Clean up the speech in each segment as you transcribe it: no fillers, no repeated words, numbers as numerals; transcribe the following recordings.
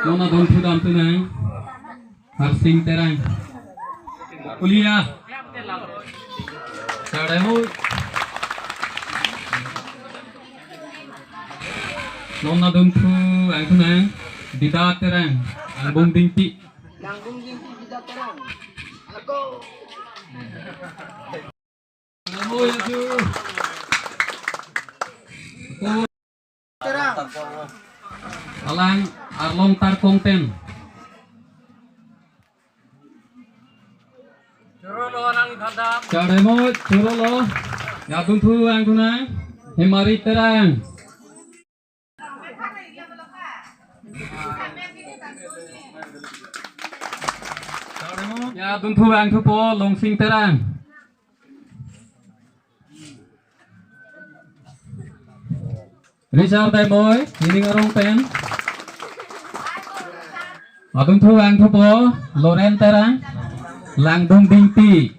Nona don thu dam tu nang harsing terang kuliah sademu nona don thu ang tu nang dida terang album dinti dida terang aku namo ya tu terang alang arlong tar konten Curolo orang hadap. sademu curolo ya don thu ang tu nang hemari terang ya don thu ang tu po longsing terang Richard tay mối, ini ngarong pen. Adung thu ang thu po, Loren terang, langdung binti.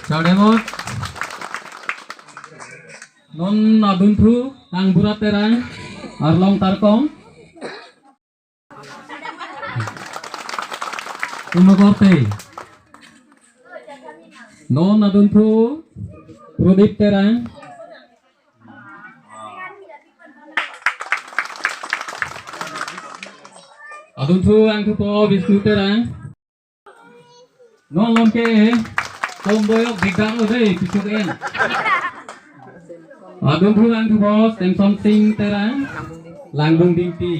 Chào demo. Non adung thu ang burat terang, arlong tarkong. Umakorte non adun thu Prodip terang adun thu ang thu po Vishnu terang non lomke tomboyok digdang ode pisuken adun thu ang thu po Samson Singh terang langbung dingti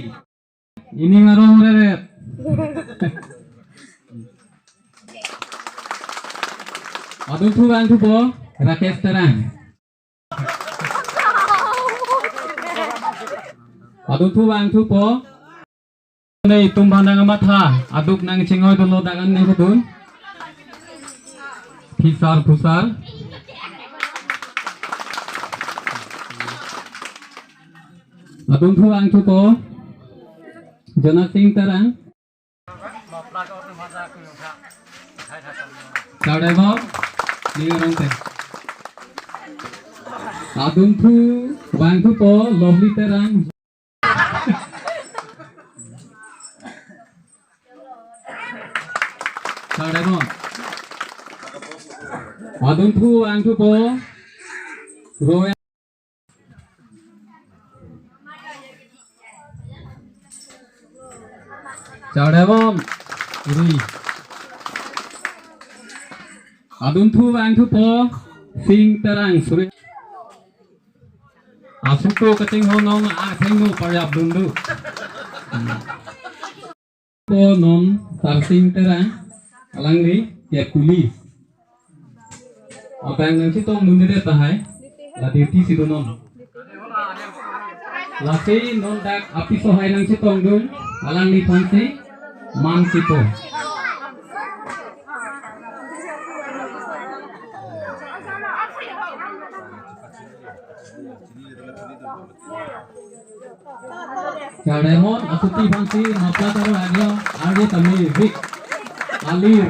ini ngarong reret adun thu ang thu po Rakesh terang adun thu ang thu po nei tumbandang matha aduk nang chingoy dolo dagan nei khudun pisar pusar adun thu ang thu po Jana Singh terang Saudara ni orang teh. Adun thu bang thu po lovely terang. Saudara adun thu bang thu po Roya. Saudara ini. Adun thu bang thu po Sing terang suri asuko kating honong athengno paryap dundu po non sarsing terang alangli ya kulis abang nang sitong mundire tahai la dirti sidunon lasi non dak api sohai nang sitong dun alangli fansi man sipo Jademon asuti fansi mapla taro aglo age tami Vic alir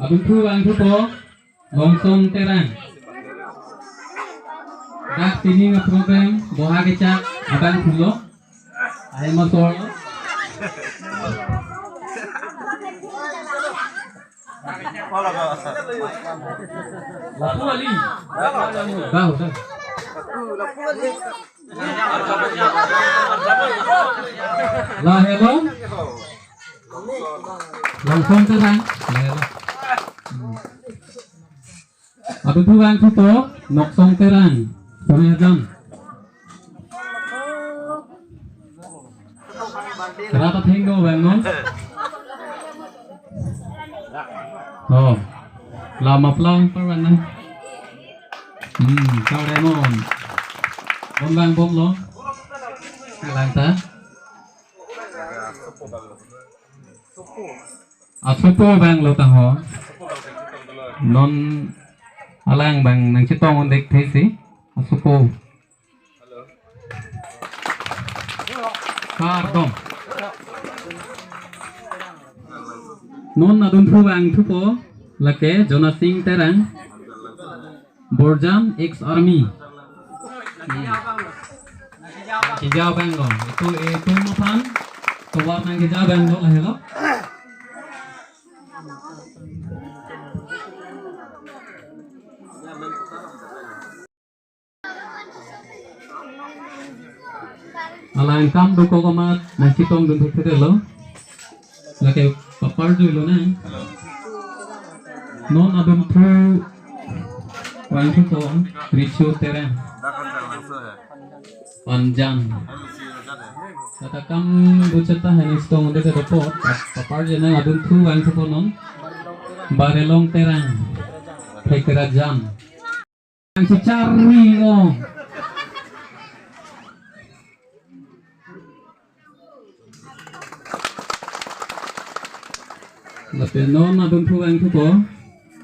adun thu bang thu po longsong terang dak tini nga program boha kecak abang khulo ay masol lapu ali dah lah hello langsung terang lah hello adun thu bang thu po nok song terang sampai jam Rata tenggo bang non. Oh, lama pelang perwana. Kau Raymond. Bom bang bom lo. Lang ta. Supo bang lo tang ho. Non alang bang nang citong on dek thế si. Supo. Pardon. Non adun thu bang thupo lake Jonas Singh terang. Borjam ex army. Hijau bang lo. Itu mopan. Tuwar nang hijau bang lo lah lo. Alang kam duko komat nang citong dun thukte lo. Lake papar ju lo na. Non adun thu wang thu richu terang. Panjang. Kata kam buceta hanis tong de report papar jena adun thu wang thu non. Barelong terang. Kerajaan. Yang cicari oh. Tapi non adun thu wang thu ko.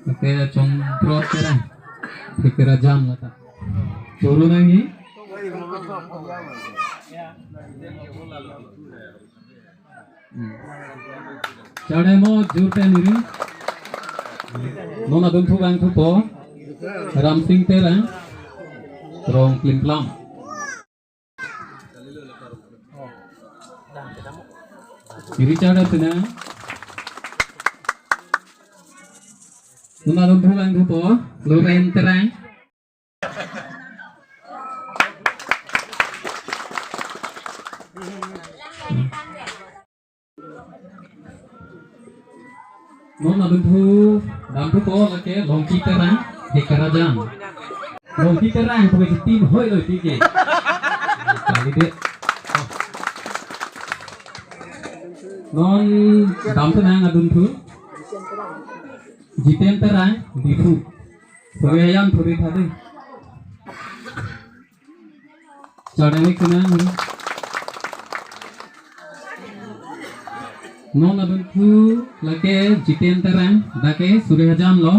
Oke chong trot terang. Kerajaan lata. Turun lagi. Cari mau jurte niri. Non adun thu wang thu ko. Ram Singh terang. Trong klimplam. Iri cara tena. Non adun thu wang thu ko. Loren terang. Non adun thu dam thu ko lake longki terang kerajaan. Longki terang tu bagi tim hoi lo tike. Kali dia. Non dam terang adun thu. Jiten terang difu. Soyayan thuri thade. Chadani kuna. Non adun thu lake jiten terang dake Suryajan lo.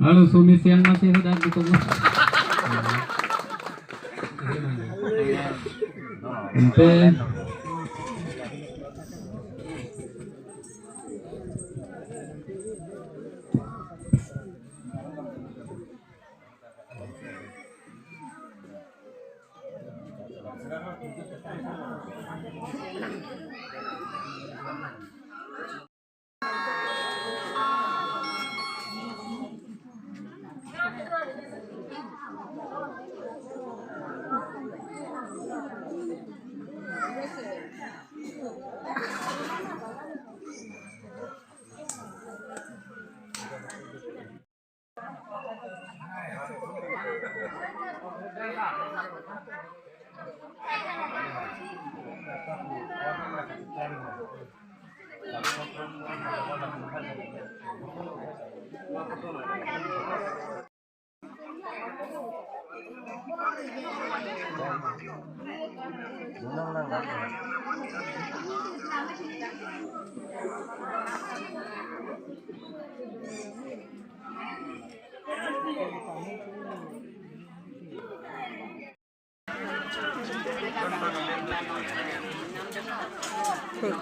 Halo sumi siang masih sudah gitu. Ente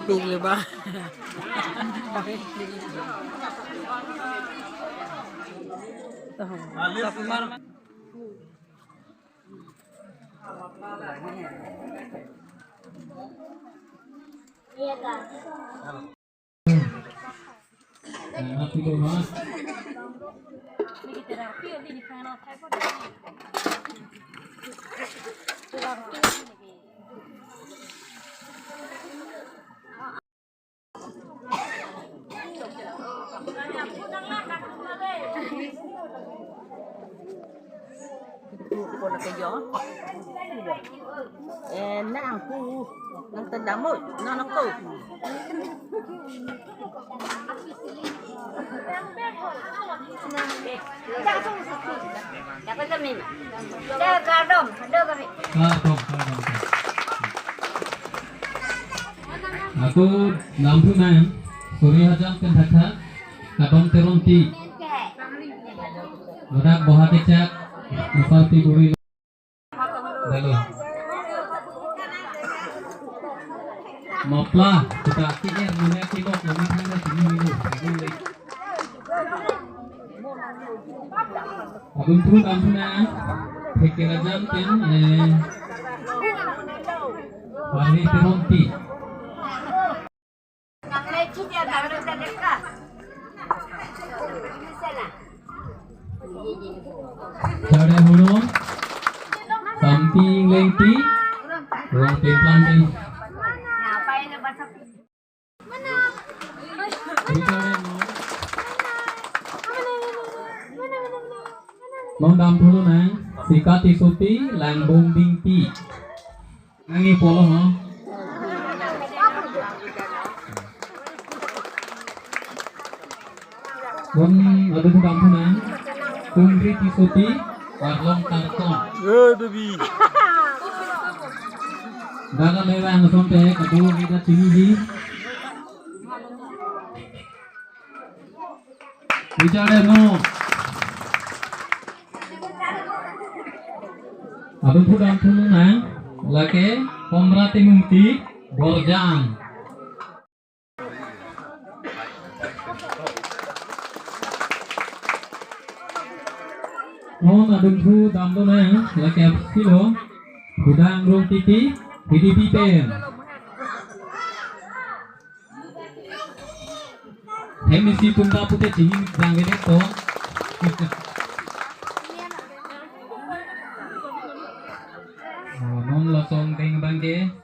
Big le ba? Iya kan? Happy to ha. Begitu rapi di sana saya pun. Cô là cái gió. Enak aku. Nang tendamut, nang aku. Dapat kami. Ada kardom, ada kami. Aku nampu nang Surya Hajam Kendaka Kadom Teronti Budak Bohate Cak Nufalti Guri Lalu Mopla kita akhirnya mana kilo kami hanya sini dulu. Abang tu nampu nang Hekera Hajam Ken Wali Teronti Yang leci dia tak ada dekat. Sana. Cara hulung Samping lengti Ruang templang ting Nah, apa yang lepas sapi? Mana? Bicara Mau dalam dulu nang Sikati suti Langbong dingti Nangi polo no Bon ada tu dalam nang Kundri tisuti Warlong tarkong baby. Daga mewah ngasonte Kedua kita tinggi Bicara no Abang tu dalam dulu nang Lake Pomrati mungti Borjang Mon adun thu dam do nang lake kilo Budang rong titi Hidi pipen Hemisi tunda pute tinggi Janggede to Non lasong ting bangke